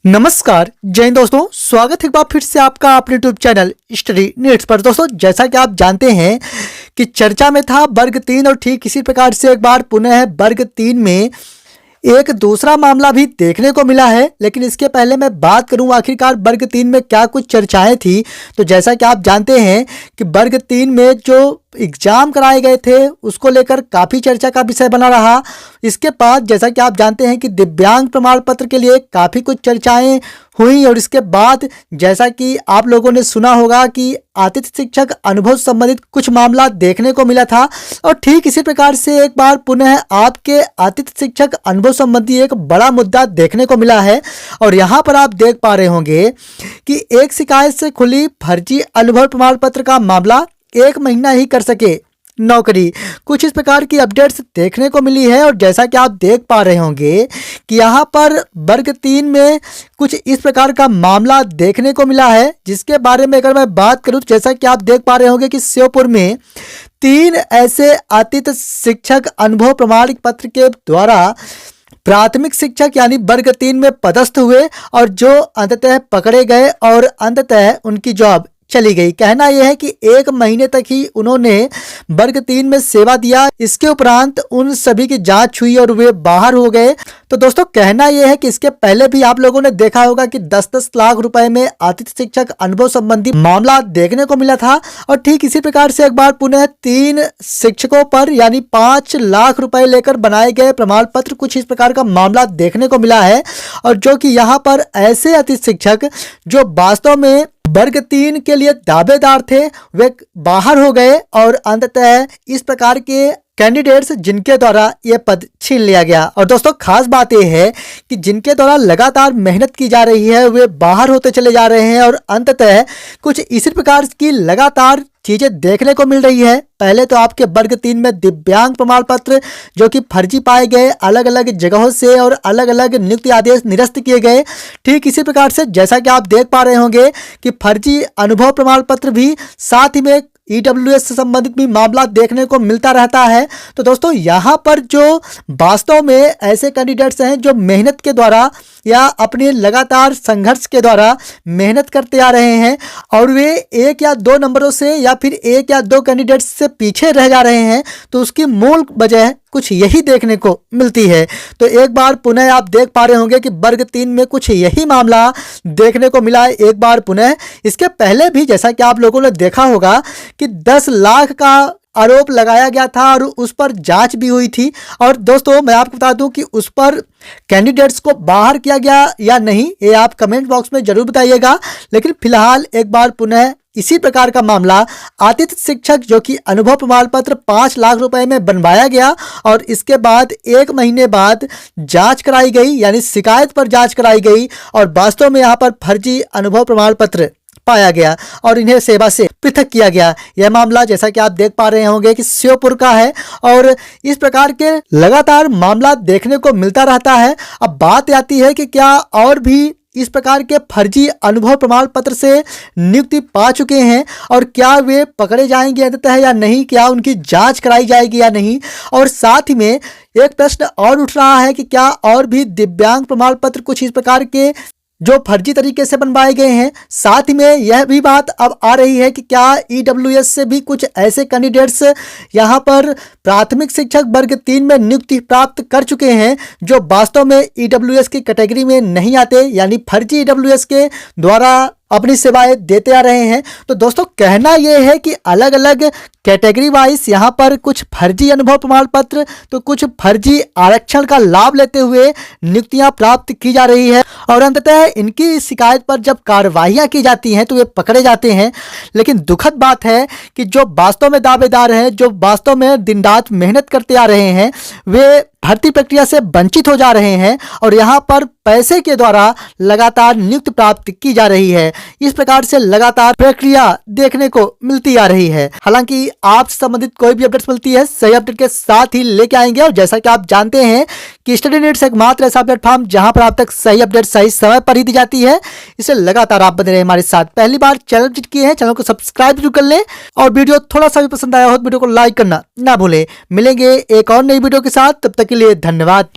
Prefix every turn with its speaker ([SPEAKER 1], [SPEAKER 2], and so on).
[SPEAKER 1] नमस्कार जय हिंद दोस्तों, स्वागत है एक बार फिर से आपका अपने यूट्यूब चैनल स्टडी नीड्स पर। दोस्तों जैसा कि आप जानते हैं कि चर्चा में था वर्ग 3 और ठीक इसी प्रकार से एक बार पुनः वर्ग 3 में एक दूसरा मामला भी देखने को मिला है। लेकिन इसके पहले मैं बात करूं आखिरकार वर्ग 3 में क्या कुछ चर्चाएं थी। तो जैसा कि आप जानते हैं कि वर्ग 3 में जो एग्जाम कराए गए थे उसको लेकर काफ़ी चर्चा का विषय बना रहा। इसके बाद जैसा कि आप जानते हैं कि दिव्यांग प्रमाण पत्र के लिए काफ़ी कुछ चर्चाएं हुई और इसके बाद जैसा कि आप लोगों ने सुना होगा कि आतिथ्य शिक्षक अनुभव संबंधित कुछ मामला देखने को मिला था। और ठीक इसी प्रकार से एक बार पुनः आपके आतिथ्य शिक्षक अनुभव संबंधी एक बड़ा मुद्दा देखने को मिला है। और यहाँ पर आप देख पा रहे होंगे कि एक शिकायत से खुली फर्जी अनुभव प्रमाण पत्र का मामला 1 महीना ही कर सके नौकरी, कुछ इस प्रकार की अपडेट्स देखने को मिली है। और जैसा कि आप देख पा रहे होंगे कि यहाँ पर वर्ग 3 में कुछ इस प्रकार का मामला देखने को मिला है, जिसके बारे में अगर मैं बात करूँ तो जैसा कि आप देख पा रहे होंगे कि श्योपुर में 3 ऐसे आतिथ्य शिक्षक अनुभव प्रमाण पत्र के द्वारा प्राथमिक शिक्षक यानी वर्ग 3 में पदस्थ हुए और जो अंततः पकड़े गए और अंततः उनकी जॉब चली गई। कहना यह है कि 1 महीने तक ही उन्होंने वर्ग 3 में सेवा दिया। इसके उपरांत उन सभी की जांच हुई और वे बाहर हो गए। तो दोस्तों कहना यह है कि इसके पहले भी आप लोगों ने देखा होगा कि 10-10 लाख रुपए में आतिथ्य शिक्षक अनुभव संबंधी मामला देखने को मिला था। और ठीक इसी प्रकार से एक बार पुनः 3 शिक्षकों पर यानी 5 लाख रुपए लेकर बनाए गए प्रमाण पत्र, कुछ इस प्रकार का मामला देखने को मिला है। और जो कि यहाँ पर ऐसे आतिथ्य शिक्षक जो वास्तव में वर्ग 3 के लिए दावेदार थे वे बाहर हो गए और अंततः इस प्रकार के कैंडिडेट्स जिनके द्वारा ये पद छीन लिया गया। और दोस्तों खास बात यह है कि जिनके द्वारा लगातार मेहनत की जा रही है वे बाहर होते चले जा रहे हैं और अंततः कुछ इसी प्रकार की लगातार चीजें देखने को मिल रही है। पहले तो आपके वर्ग 3 में दिव्यांग प्रमाण पत्र जो कि फर्जी पाए गए, अलग अलग जगहों से और अलग अलग नियुक्ति आदेश निरस्त किए गए। ठीक इसी प्रकार से जैसा कि आप देख पा रहे होंगे कि फर्जी अनुभव प्रमाण पत्र भी, साथ ही में EWS से संबंधित भी मामला देखने को मिलता रहता है। तो दोस्तों यहाँ पर जो वास्तव में ऐसे कैंडिडेट्स हैं जो मेहनत के द्वारा या अपने लगातार संघर्ष के द्वारा मेहनत करते आ रहे हैं और वे 1 या 2 नंबरों से या फिर 1 या 2 कैंडिडेट्स से पीछे रह जा रहे हैं, तो उसकी मूल वजह कुछ यही देखने को मिलती है। तो एक बार पुनः आप देख पा रहे होंगे कि वर्ग 3 में कुछ यही मामला देखने को मिला है एक बार पुनः। इसके पहले भी जैसा कि आप लोगों ने देखा होगा कि 10 लाख का आरोप लगाया गया था और उस पर जांच भी हुई थी। और दोस्तों मैं आपको बता दूं कि उस पर कैंडिडेट्स को बाहर किया गया या नहीं, ये आप कमेंट बॉक्स में जरूर बताइएगा। लेकिन फिलहाल एक बार पुनः इसी प्रकार का मामला आतिथ्य शिक्षक जो कि अनुभव प्रमाण पत्र 5 लाख रुपए में बनवाया गया और इसके बाद 1 महीने बाद जांच कराई गई, यानी शिकायत पर जांच कराई गई और वास्तव में यहाँ पर फर्जी अनुभव प्रमाण पत्र पाया गया और इन्हें सेवा से पृथक किया गया। यह मामला जैसा कि आप देख पा रहे होंगे कि श्योपुर का है और इस प्रकार के लगातार मामला देखने को मिलता रहता है। अब बात आती है कि क्या और भी इस प्रकार के फर्जी अनुभव प्रमाण पत्र से नियुक्ति पा चुके हैं और क्या वे पकड़े जाएंगे अंततः या नहीं, क्या उनकी जांच कराई जाएगी या नहीं। और साथ ही में एक प्रश्न और उठ रहा है कि क्या और भी दिव्यांग प्रमाण पत्र कुछ इस प्रकार के जो फर्जी तरीके से बनवाए गए हैं। साथ ही में यह भी बात अब आ रही है कि क्या EWS से भी कुछ ऐसे कैंडिडेट्स यहाँ पर प्राथमिक शिक्षक वर्ग 3 में नियुक्ति प्राप्त कर चुके हैं जो वास्तव में EWS की कैटेगरी में नहीं आते, यानी फर्जी EWS के द्वारा अपनी सेवाएं देते आ रहे हैं। तो दोस्तों कहना यह है कि अलग अलग कैटेगरी वाइज यहाँ पर कुछ फर्जी अनुभव प्रमाण पत्र तो कुछ फर्जी आरक्षण का लाभ लेते हुए नियुक्तियां प्राप्त की जा रही है और अंततः इनकी शिकायत पर जब कार्रवाइयां की जाती हैं तो वे पकड़े जाते हैं। लेकिन दुखद बात है कि जो वास्तव में दावेदार हैं, जो वास्तव में दिन रात मेहनत करते आ रहे हैं, वे भर्ती प्रक्रिया से वंचित हो जा रहे हैं और यहाँ पर पैसे के द्वारा लगातार नियुक्ति प्राप्त की जा रही है। इस प्रकार से लगातार प्रक्रिया देखने को मिलती आ रही है। हालांकि आपसे संबंधित कोई भी अपडेट्स मिलती है सही अपडेट के साथ ही लेके आएंगे। और जैसा कि आप जानते हैं कि स्टडी नीड्स एकमात्र ऐसा प्लेटफॉर्म जहां पर आप तक सही अपडेट सही समय पर ही दी जाती है, इसे लगातार आप बने रहे हमारे साथ। पहली बार चैनल विजिट किए हैं, चैनल को सब्सक्राइब जरूर कर लें और वीडियो थोड़ा सा भी पसंद आया हो तो वीडियो को लाइक करना ना भूलें। मिलेंगे एक और नई वीडियो के साथ, तब तक के लिए धन्यवाद।